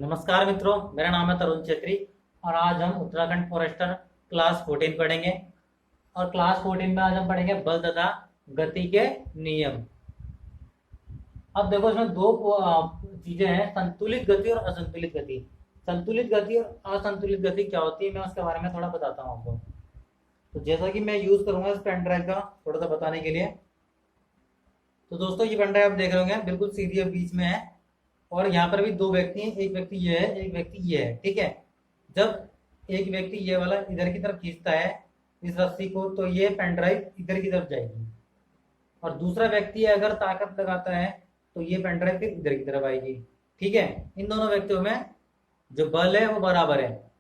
नमस्कार मित्रों, मेरा नाम है तरुण छेत्री और आज हम उत्तराखंड फॉरेस्टर क्लास 14 पढ़ेंगे। और क्लास 14 में आज हम पढ़ेंगे बल तथा गति के नियम। अब देखो, इसमें दो चीजें हैं, संतुलित गति और असंतुलित गति। संतुलित गति और असंतुलित गति क्या होती है, मैं उसके बारे में थोड़ा बताता हूँ आपको। तो जैसा कि मैं यूज करूंगा इस पेन ड्राइव का थोड़ा सा बताने के लिए। तो दोस्तों, ये पेन ड्राइव आप देख रहे होंगे, बिल्कुल सीधी बीच में है और यहाँ पर भी दो व्यक्ति हैं, एक व्यक्ति ये है, एक व्यक्ति ये है। ठीक है, जब एक व्यक्ति ये वाला इधर की तरफ खींचता है इस रस्सी को, तो ये पेन ड्राइव इधर की तरफ जाएगी और दूसरा व्यक्ति अगर ताकत लगाता है तो ये पेन ड्राइव फिर इधर की तरफ आएगी। ठीक है, इन दोनों व्यक्तियों में जो बल है वो बराबर है।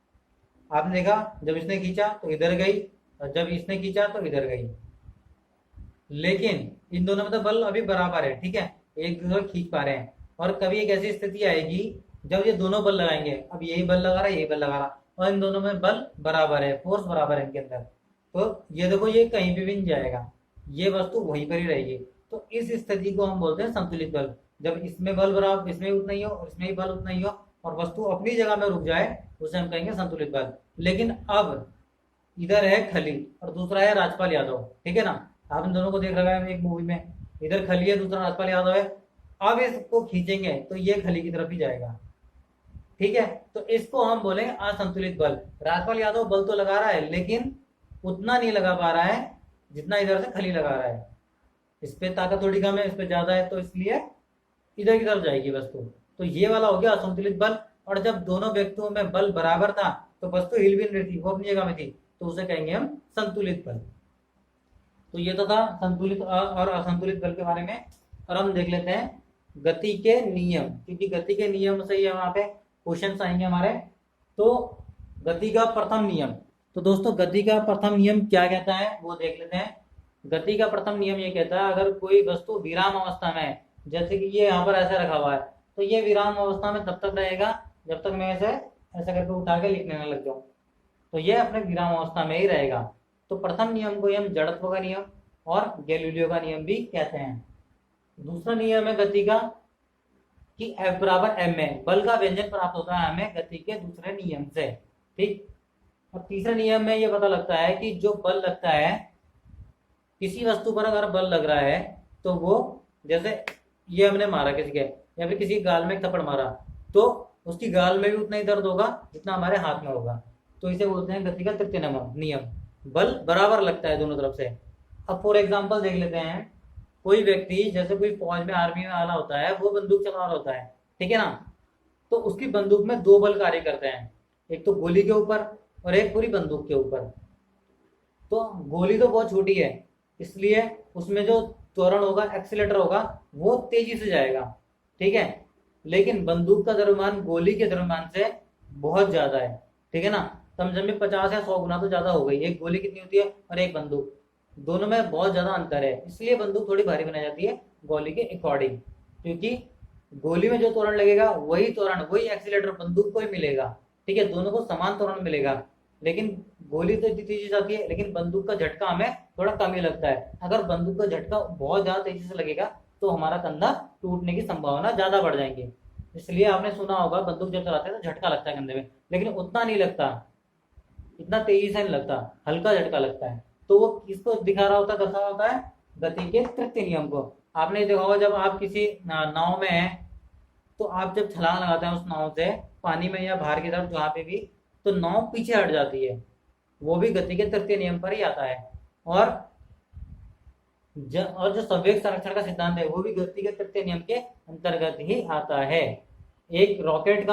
आपने देखा, जब इसने खींचा तो इधर गई और जब इसने खींचा तो इधर गई, लेकिन इन दोनों में तो बल अभी बराबर है। ठीक है, एक दूसरे खींच पा रहे हैं। और कभी एक ऐसी स्थिति आएगी जब ये दोनों बल लगाएंगे, अब यही बल लगा रहा है, यही बल लगा रहा, और इन दोनों में बल बराबर है, फोर्स बराबर है इनके अंदर। तो ये देखो, ये कहीं भी नहीं जाएगा, ये वस्तु वहीं पर ही रहेगी। तो इस स्थिति को हम बोलते हैं संतुलित बल। जब इसमें बल बराबर, इसमें उतना ही हो और इसमें भी बल उतना ही हो और वस्तु अपनी जगह में रुक जाए, उसे हम कहेंगे संतुलित बल। लेकिन अब इधर है खली और दूसरा है राजपाल यादव। ठीक है ना, आपने दोनों को देख रखा है एक मूवी में, इधर खली है, दूसरा राजपाल यादव है। अब इसको खींचेंगे तो ये खली की तरफ ही जाएगा। ठीक है, तो इसको हम बोलेंगे असंतुलित बल। राजपाल यादव बल तो लगा रहा है लेकिन उतना नहीं लगा पा रहा है जितना इधर से खली लगा रहा है। इस पे ताकत थोड़ी कम है, इस पे ज्यादा है, तो इसलिए इधर की तरफ जाएगी वस्तु। तो ये वाला हो गया असंतुलित बल। और जब दोनों व्यक्तियों में बल बराबर था तो वस्तु हिल भी नहीं रही थी, वो अपनी जगह में थी, तो उसे कहेंगे हम संतुलित बल। तो ये तो था संतुलित और असंतुलित बल के बारे में। और हम देख लेते हैं गति के नियम, क्योंकि गति के नियम से ही वहां पे क्वेश्चन आएंगे हमारे। तो गति का प्रथम नियम, तो दोस्तों गति का प्रथम नियम क्या कहता है वो देख लेते हैं। गति का प्रथम नियम ये कहता है, अगर कोई वस्तु विराम अवस्था में है, जैसे कि ये यहाँ पर ऐसे रखा हुआ है, तो ये विराम अवस्था में तब तक रहेगा जब तक मैं इसे ऐसा करके उठा के लिखने न लग जाऊं। तो ये अपने विराम अवस्था में ही रहेगा। तो प्रथम नियम को हम जड़त्व का नियम और गैलीलियो का नियम भी कहते हैं। दूसरा नियम है गति का कि F बराबर m में बल का व्यंजन प्राप्त होता है हमें गति के दूसरे नियम से। ठीक, और तीसरे नियम में ये पता लगता है कि जो बल लगता है किसी वस्तु पर, अगर बल लग रहा है तो वो, जैसे ये हमने मारा किसी के, या फिर किसी गाल में थप्पड़ मारा, तो उसकी गाल में भी उतना ही दर्द होगा जितना हमारे हाथ में होगा। तो इसे बोलते हैं गति का तृतीय नियम, बल बराबर लगता है दोनों तरफ से। अब फॉर एग्जाम्पल देख लेते हैं, कोई व्यक्ति, जैसे कोई फौज में आर्मी में आला होता है, वो बंदूक चला रहा होता है। ठीक है ना, तो उसकी बंदूक में दो बल कार्य करते हैं, एक तो गोली के ऊपर और एक पूरी बंदूक के ऊपर। तो गोली तो बहुत छोटी है, इसलिए उसमें जो त्वरण होगा, एक्सीलेटर होगा, वो तेजी से जाएगा। ठीक है, लेकिन बंदूक का द्रव्यमान गोली के द्रव्यमान से बहुत ज्यादा है। ठीक है ना, समझ में 50 या 100 गुना तो ज्यादा हो गई। एक गोली कितनी होती है और एक बंदूक, दोनों में बहुत ज्यादा अंतर है, इसलिए बंदूक थोड़ी भारी बनाई जाती है गोली के अकॉर्डिंग। क्योंकि गोली में जो त्वरण लगेगा वही त्वरण, वही एक्सीलेटर बंदूक को ही मिलेगा। ठीक है, दोनों को समान त्वरण मिलेगा, लेकिन गोली तो इतनी तेजी से आती है, लेकिन बंदूक का झटका हमें थोड़ा कम ही लगता है। अगर बंदूक का झटका बहुत ज्यादा तेजी से लगेगा तो हमारा कंधा टूटने की संभावना ज्यादा बढ़ जाएंगी। इसलिए आपने सुना होगा, बंदूक जब चलाते हैं तो झटका लगता है कंधे में, लेकिन उतना नहीं लगता, इतना तेजी से नहीं लगता, हल्का झटका लगता है। तो वो किसको दिखा रहा होता है, दर्शा रहा होता है गति के तृतीय नियम को। आपने देखा होगा, जब आप किसी नाव में हैं तो आप जब छलांग लगाते हैं उस नाव से पानी में या बाहर की तरफ जहाँ पे भी, तो नाव पीछे हट जाती है, वो भी गति के तृतीय नियम पर ही आता है। और जो संवेग संरक्षण का सिद्धांत है वो भी गति के तृतीय नियम के अंतर्गत ही आता है। एक रॉकेट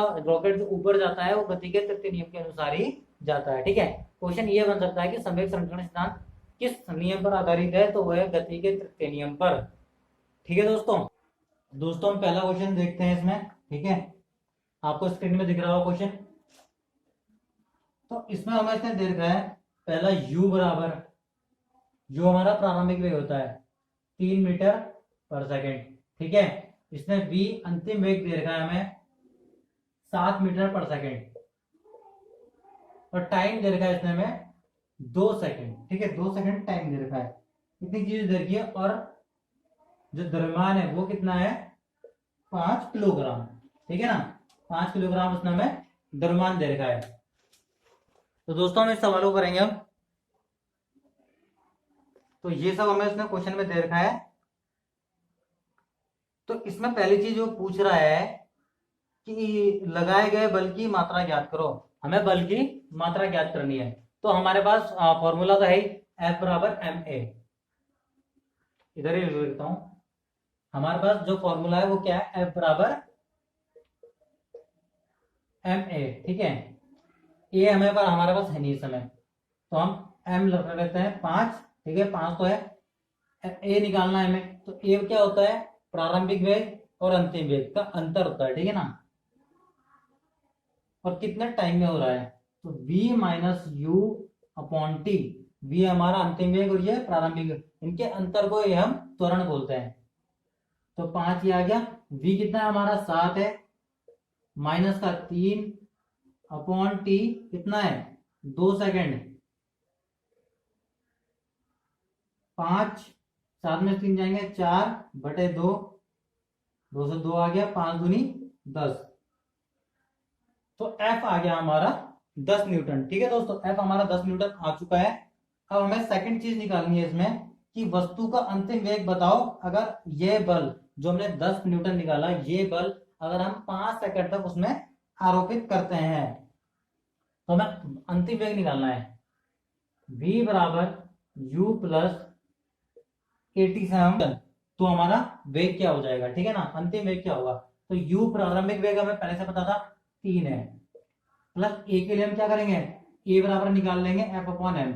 जो ऊपर जाता है वो गति के तृतीय नियम के अनुसार ही जाता है। ठीक है, क्वेश्चन ये बन सकता है कि संवेग संरक्षण सिद्धांत किस नियम पर आधारित है, तो वह है गति के तृतीय नियम पर। ठीक है दोस्तों हम पहला क्वेश्चन देखते हैं इसमें। ठीक है, आपको स्क्रीन में दिख रहा होगा क्वेश्चन। तो इसमें हमें इसने दे रखा है, पहला u बराबर, जो हमारा प्रारंभिक वेग होता है 3 मीटर पर सेकेंड। ठीक है, इसने v अंतिम वेग दे रखा है हमें 7 मीटर पर सेकेंड, और टाइम दे रखा है इसने हमें 2 सेकेंड। ठीक है, 2 सेकेंड टाइम दे रखा है, इतनी चीज दे रखी है। और जो द्रव्यमान है वो कितना है, 5 किलोग्राम। ठीक है ना, 5 किलोग्राम उसने हमें द्रव्यमान दे रखा है। तो दोस्तों हम इस सवालों को करेंगे अब। तो ये सब हमें उसने क्वेश्चन में दे रखा है। तो इसमें पहली चीज जो पूछ रहा है कि लगाए गए बल की मात्रा ज्ञात करो। हमें बल की मात्रा ज्ञात करनी है। तो हमारे पास फॉर्मूला तो है F बराबर एम ए। इधर ही लिखता हूं। हमारे पास जो फॉर्मूला है वो क्या है, F बराबर एम ए। ठीक है, ए हमें पर हमारे पास है नहीं इस समय, तो हम एम रख लेते हैं 5। ठीक है, 5 तो है, ए निकालना है हमें। तो ए क्या होता है, प्रारंभिक वेग और अंतिम वेग का अंतर होता है। ठीक है ना, और कितने टाइम में हो रहा है, तो v minus you upon T. v हमारा अंतिम वेग और ये प्रारंभिक वेग, इनके अंतर को ये हम त्वरण बोलते हैं। तो 5 ये आ गया। v कितना है हमारा 7 है, माइनस का 3 अपॉन टी कितना है 2 सेकेंड। 5 7 में 3 जाएंगे 4/2, 2 से 2 आ गया, 5 दूनी 10। तो F आ गया हमारा 10 न्यूटन। ठीक है दोस्तों, F हमारा 10 न्यूटन आ चुका है। अब हमें सेकंड चीज निकालनी है इसमें कि वस्तु का अंतिम वेग बताओ। अगर ये बल जो हमने 10 न्यूटन निकाला, ये बल अगर हम 5 सेकंड तक उसमें आरोपित करते हैं, तो हमें अंतिम वेग निकालना है। v बराबर u प्लस 80 से हम, तो हमारा वेग क्या हो जाएगा। ठीक है ना, अंतिम वेग क्या होगा, तो u प्रारंभिक वेग हमें पहले से पता था 3 है, प्लस ए के लिए हम क्या करेंगे, ए बराबर निकाल लेंगे एफ अपॉन एम।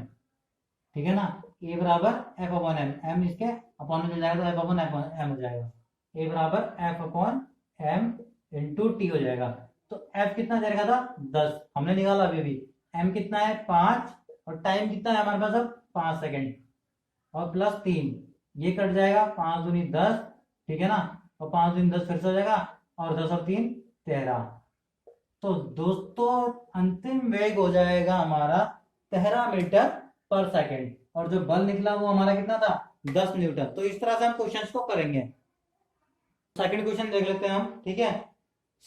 ठीक है ना, ए बराबर एफ अपॉन एम, एम इसके अपॉन में चल जाएगा तो एफ अपॉन एम हो जाएगा। ए बराबर F upon M into T हो जाएगा। तो एफ कितना दे रखा था 10, हमने निकाला अभी अभी। एम कितना है 5, और टाइम कितना है हमारे पास अब 5 सेकेंड, और प्लस 3, ये कट जाएगा, 5 दूनी 10। ठीक है ना, और 5 दूनी 10 फिर से हो जाएगा, और 10 और 3 13। तो दोस्तों अंतिम वेग हो जाएगा हमारा 13 मीटर पर सेकंड, और जो बल निकला वो हमारा कितना था 10 न्यूटन। तो इस तरह से हम क्वेश्चंस को करेंगे। सेकंड क्वेश्चन देख लेते हैं हम। ठीक है,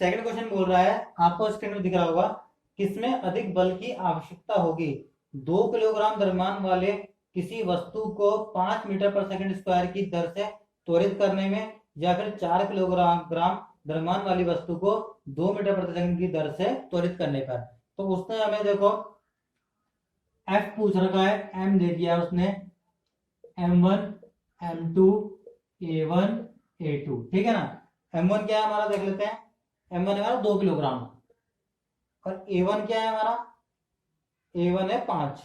सेकंड क्वेश्चन बोल रहा है, आपको स्क्रीन में दिख रहा होगा, किसमें अधिक बल की आवश्यकता होगी, 2 किलोग्राम द्रव्यमान वाले किसी वस्तु को 5 मीटर पर सेकंड स्क्वायर की दर से त्वरित करने में, या फिर 4 किलोग्राम द्रव्यमान वाली वस्तु को 2 मीटर प्रति सेकंड की दर से त्वरित करने पर। तो उसने हमें देखो F पूछ रखा है, M दे दिया उसने, M1 M2 A1 A2। ठीक है ना, M1 क्या है हमारा देख लेते हैं। M1 है हमारा 2 किलोग्राम, और A1 क्या है हमारा, A1 है 5।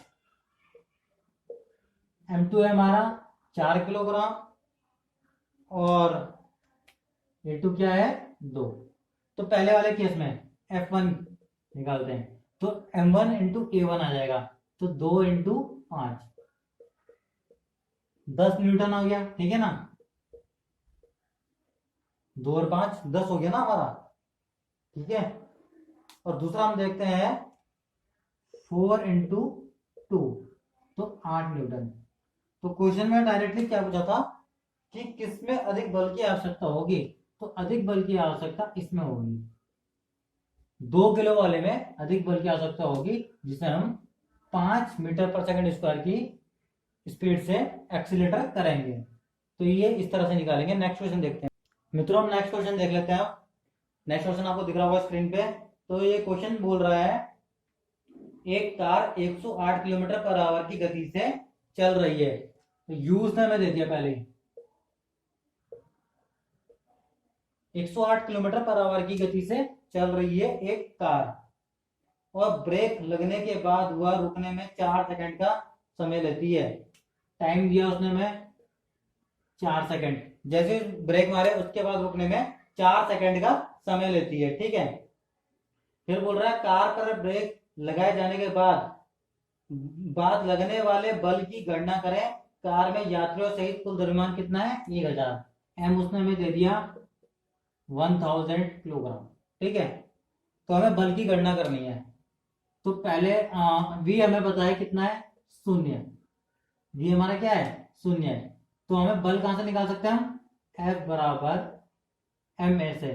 M2 है हमारा 4 किलोग्राम, और A2 क्या है 2। तो पहले वाले केस में F1 निकालते हैं, तो M1 इंटू A1 आ जाएगा, तो 2 इंटू 5, 10 न्यूटन आ गया। ठीक है ना, 2 और 5 10 हो गया ना हमारा। ठीक है, और दूसरा हम देखते हैं 4 इंटू 2, तो 8 न्यूटन। तो क्वेश्चन में डायरेक्टली क्या पूछा था कि किसमें अधिक बल की आवश्यकता होगी, तो अधिक बल की आवश्यकता इसमें होगी, 2 किलो वाले में अधिक बल की आवश्यकता होगी, जिसे हम 5 मीटर पर सेकंड स्क्वायर की स्पीड से एक्सीलरेटर करेंगे। तो ये इस तरह से निकालेंगे। नेक्स्ट क्वेश्चन देखते हैं मित्रों, हम नेक्स्ट क्वेश्चन देख लेते हैं। नेक्स्ट क्वेश्चन आपको दिख रहा होगा स्क्रीन पे। तो ये क्वेश्चन बोल रहा है, एक कार 108 किलोमीटर पर आवर की गति से चल रही है। तो यूज ने हमें दे दिया पहले, 108 किलोमीटर पर आवर की गति से चल रही है एक कार, और ब्रेक लगने के बाद वह रुकने में 4 सेकंड का समय लेती है। टाइम दिया उसने हमें 4 सेकंड, जैसे ब्रेक मारे उसके बाद रुकने में 4 सेकंड का समय लेती है। ठीक है, फिर बोल रहा है कार पर ब्रेक लगाए जाने के बाद लगने वाले बल की गणना करें। कार में यात्रियों सहित कुल द्रव्यमान कितना है 1000। एम उसने हमें दे दिया 1000 किलोग्राम। ठीक है, तो हमें बल की गणना करनी है। तो पहले वी हमें पता है कितना है 0, वी हमारा क्या है 0 है। तो हमें बल कहां से निकाल सकते हैं हम, F बराबर एम ए से।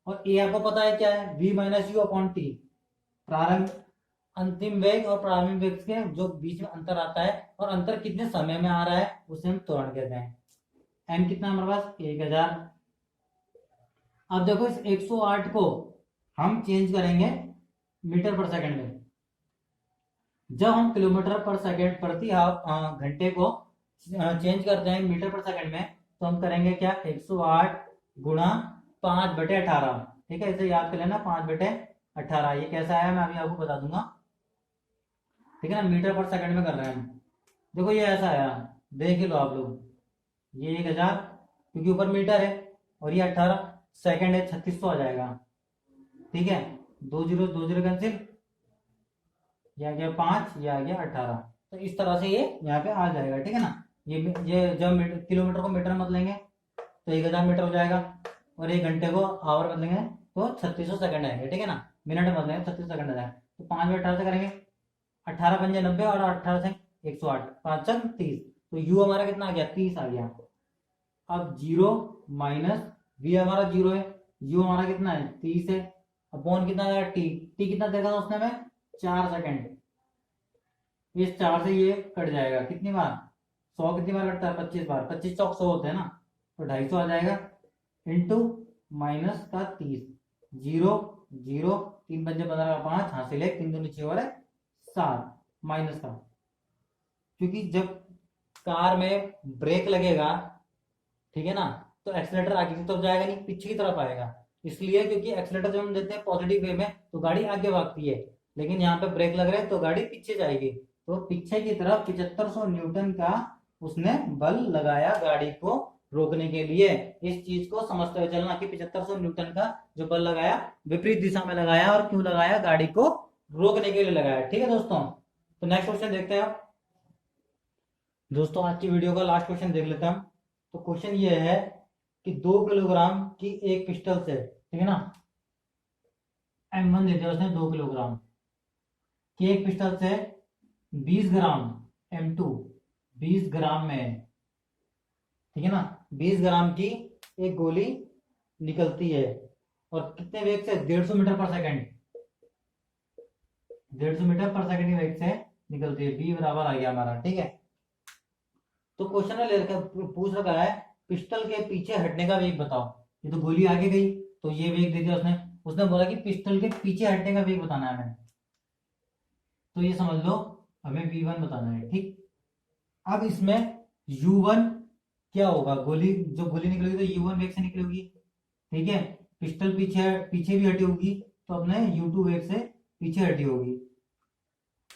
और ए आपको पता है क्या है, v minus you upon T. प्रारंभ अंतिम वेग और प्रारंभिक वेग के जो बीच में अंतर आता है, और अंतर कितने समय में आ रहा है उसे हम त्वरण कहते हैं। एम कितना है हमारे पास, 1000। अब देखो इस 108 को हम चेंज करेंगे मीटर पर सेकंड में। जब हम किलोमीटर पर सेकंड प्रति घंटे को चेंज करते हैं मीटर पर सेकंड में, तो हम करेंगे क्या, 108 गुणा 5/18। ठीक है, इसे याद कर लेना, 5/18। ये कैसा आया मैं अभी आपको बता दूंगा। ठीक है ना, मीटर पर सेकंड में कर रहे हैं हम। देखो ये ऐसा आया, देख लो आप लोग, ये 1000 क्योंकि ऊपर मीटर है, और ये 18 सेकंड है, 3600 आ जाएगा। ठीक है, 2 0 कैंसिल, ये आ गया 5, ये आ गया 18। तो इस तरह से ये यहाँ पे आ जाएगा। ठीक है ना, ये जब किलोमीटर को मीटर में बदलेंगे तो 1000 मीटर हो जाएगा, और 1 घंटे को आवर बदलेंगे तो 3600 सेकंड आएंगे। ठीक है ना, मिनट में बदलेंगे 36 सेकंड आ जाएगा। तो 5/18 से करेंगे, 18 पंजे 90 और 18 से 108, 5 चक 30। तो यू हमारा कितना आ गया, 30 आ गया। अब 0 माइनस वी हमारा 0 है, यू हमारा कितना है, 30 है, अपॉन कितना आया, टी। टी कितना देखा था उसने हमें, 4 सेकंड। इस 4 से ये कट जाएगा कितनी बार, 100 कितनी बार कटता है, 25 बार। 25 चौक 100 होते हैं ना, तो 250 आ जाएगा, इंटू माइनस का 30। 0 0 3 पंजे 15 का 5 हासिल है, 3 दूनी 6 और 7 माइनस का। क्योंकि जब कार में ब्रेक लगेगा, ठीक है ना, तो एक्सीलेटर आगे की तरफ जाएगा नहीं, पीछे की तरफ आएगा। इसलिए क्योंकि एक्सीलेटर जब हम देते हैं पॉजिटिव वे में तो गाड़ी आगे भागती है, लेकिन यहाँ पे ब्रेक लग रहा है तो गाड़ी पीछे जाएगी। तो पीछे की तरफ 7500 न्यूटन का उसने बल लगाया गाड़ी को रोकने के लिए। इस चीज को समझते हुए चलना कि 7500 न्यूटन का जो बल लगाया विपरीत दिशा में लगाया, और क्यों लगाया, गाड़ी को रोकने के लिए लगाया। ठीक है दोस्तों, तो नेक्स्ट क्वेश्चन देखते हैं आप दोस्तों। आज की वीडियो का लास्ट क्वेश्चन देख लेते हैं हम। तो क्वेश्चन ये है कि 2 किलोग्राम की एक पिस्टल से, ठीक है ना, M1 दे दिया उसने 2 किलोग्राम की एक पिस्टल से 20 ग्राम M2 20 ग्राम में, ठीक है ना, 20 ग्राम की एक गोली निकलती है, और कितने वेग से, 150 मीटर पर सेकंड, 150 मीटर पर सेकंड की वेग से निकलती है। बी बराबर आ गया हमारा। ठीक है, तो क्वेश्चन में लेकर पूछ रखा है पिस्टल के पीछे हटने का वेग बताओ। ये तो गोली आगे गई तो ये वेग दे दिया उसने, उसने बोला कि पिस्टल के पीछे हटने का वेग बताना है हमें। तो ये समझ लो हमें v1 बताना है। ठीक, अब इसमें u1 क्या होगा, गोली जो गोली निकलेगी तो u1 वेग से निकलेगी। ठीक है, पिस्टल पीछे पीछे भी हटी होगी तो अपने u2 वेग से पीछे हटी होगी।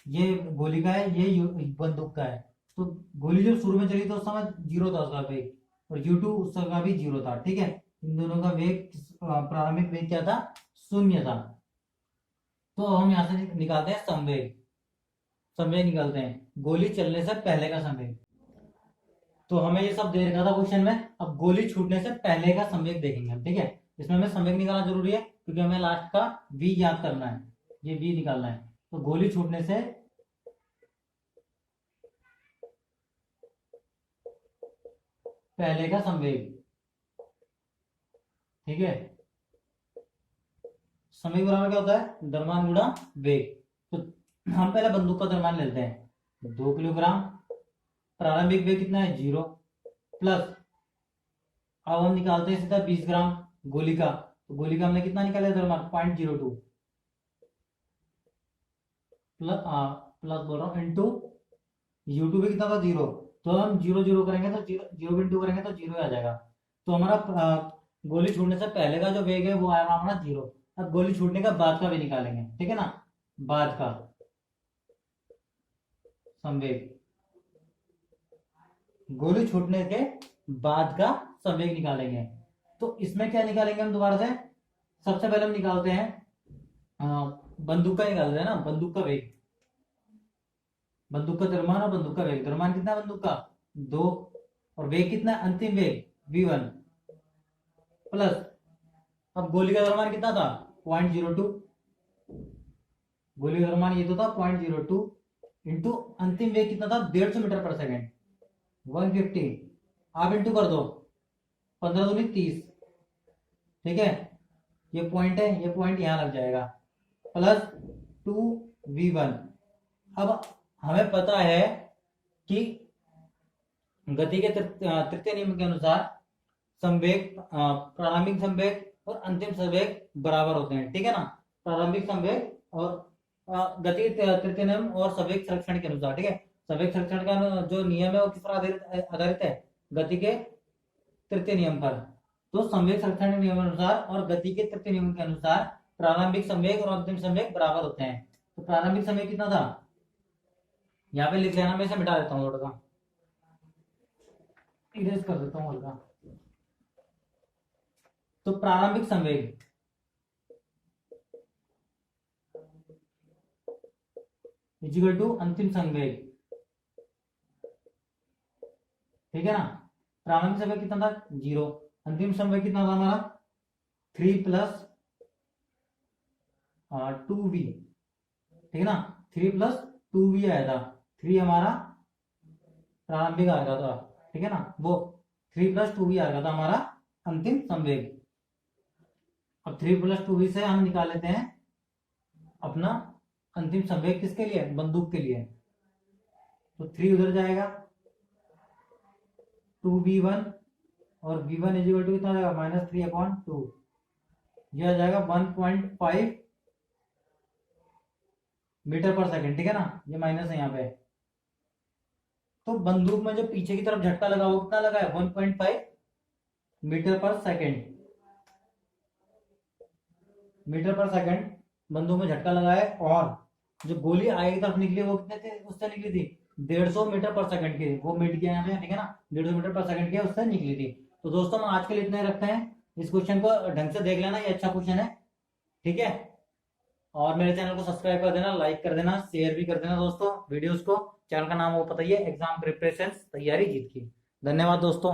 ये गोली का है, ये बंदूक का है। तो गोली जब शुरू में चली तो उस समय 0 था उसका वेग, और u2 उस समय का भी 0 था। ठीक है, इन दोनों का वेग प्रारंभिक वेग क्या था, 0 था। तो हम यहां से निकालते हैं संवेग। संवेग निकालते हैं गोली चलने से पहले का संवेग। तो हमें ये सब दे रखा था क्वेश्चन में, अब गोली छूटने से पहले का संवेग देखेंगे हम। ठीक है, इसमें हमें संवेग निकालना जरूरी है क्योंकि हमें लास्ट का v याद करना है, ये v निकालना है। तो गोली छूटने से पहले का संवेग, ठीक है, संवेग बराबर क्या होता है, द्रव्यमान गुणा वेग। तो हम पहले बंदूक का द्रव्यमान लेते हैं, 2 किलोग्राम, प्रारंभिक वेग कितना है, 0, प्लस अब हम निकालते हैं सीधा 20 ग्राम गोली का। तो गोली का हमने कितना निकाला द्रव्यमान, 0.02, प्लस बोल रहा हूँ इंटू u2 भी कितना था, 0। तो हम 0 0 करेंगे तो 0 करेंगे तो 0 आ जाएगा। तो हमारा गोली छूटने से पहले का जो वेग है वो आएगा हमारा 0। अब गोली छूटने का बाद का भी निकालेंगे, ठीक है ना, बाद का संवेग, गोली छूटने के बाद का संवेग निकालेंगे। तो इसमें क्या निकालेंगे हम दोबारा से, सबसे पहले हम निकालते हैं बंदूक का, निकालते हैं ना बंदूक का वेग, बंदूक का द्रव्यमान और बंदूक का वेग। द्रव्यमान कितना है बंदूक का, 2, और वेग कितना है, अंतिम वेग v1, प्लस अब गोली का द्रव्यमान कितना था, 0.02, गोली का द्रव्यमान ये तो था 0.02, इंटू अंतिम वेग कितना था, 150 मीटर पर सेकंड, 150। आप इंटू कर दो, 15 दूनी 30, ठीक है, ये पॉइंट है, ये पॉइंट यहाँ लग जाएगा, प्लस 2v1। अब हमें पता है कि गति के तृतीय नियम के अनुसार संवेग, प्रारंभिक संवेग और अंतिम संवेग बराबर होते हैं, ठीक है ना। प्रारंभिक संवेग और गति के तृतीय नियम और संवेग संरक्षण के अनुसार, ठीक है। संवेग संरक्षण का जो नियम है वो किस पर आधारित है, गति के तृतीय नियम पर। तो संवेग संरक्षण के नियम अनुसार और गति के तृतीय नियम के अनुसार प्रारंभिक संवेग और अंतिम संवेग बराबर होते हैं। तो प्रारंभिक संवेग कितना था, यहाँ पे लिख लेना, मैं इसे मिटा देता हूँ, थोड़ा सा इरेज कर देता हूँ हल्का। तो प्रारंभिक संवेग इक्वल टू अंतिम संवेग, ठीक है ना। प्रारंभिक संवेग कितना था, 0। अंतिम संवेग कितना था हमारा, 3 प्लस 2v, ठीक है ना। 3 प्लस 2v आया था, 3 हमारा प्रारंभिक आ गया था, ठीक है ना। वो 3 प्लस 2v आ गया था हमारा अंतिम संवेग। अब 3 प्लस 2v से हम निकाल लेते हैं अपना अंतिम संवेग, किसके लिए, बंदूक के लिए। तो 3 उधर जाएगा, 2v1 और v1 इज इक्वल टू कितना जाएगा, -3/2। यह आ जाएगा 1.5 मीटर पर सेकंड, ठीक है ना। ये माइनस है यहाँ पे। तो बंदूक में जो पीछे की तरफ झटका लगा वो कितना लगा है, 1.5 मीटर पर सेकंड। मीटर पर सेकंड बंदूक में झटका लगा है, और जो गोली आगे की तरफ निकली वो कितने थे, उससे निकली थी 150 मीटर पर सेकंड की। वो मिट गया यहाँ पे, ठीक है ना, 150 मीटर पर सेकंड की उससे निकली थी। तो दोस्तों हम आज के लिए इतना ही रखते हैं। इस क्वेश्चन को ढंग से देख लेना, ये अच्छा क्वेश्चन है, ठीक है। और मेरे चैनल को सब्सक्राइब कर देना, लाइक कर देना, शेयर भी कर देना दोस्तों वीडियोस को। चैनल का नाम वो पता ही है, एग्जाम प्रिपरेशन तैयारी जीत की। धन्यवाद दोस्तों।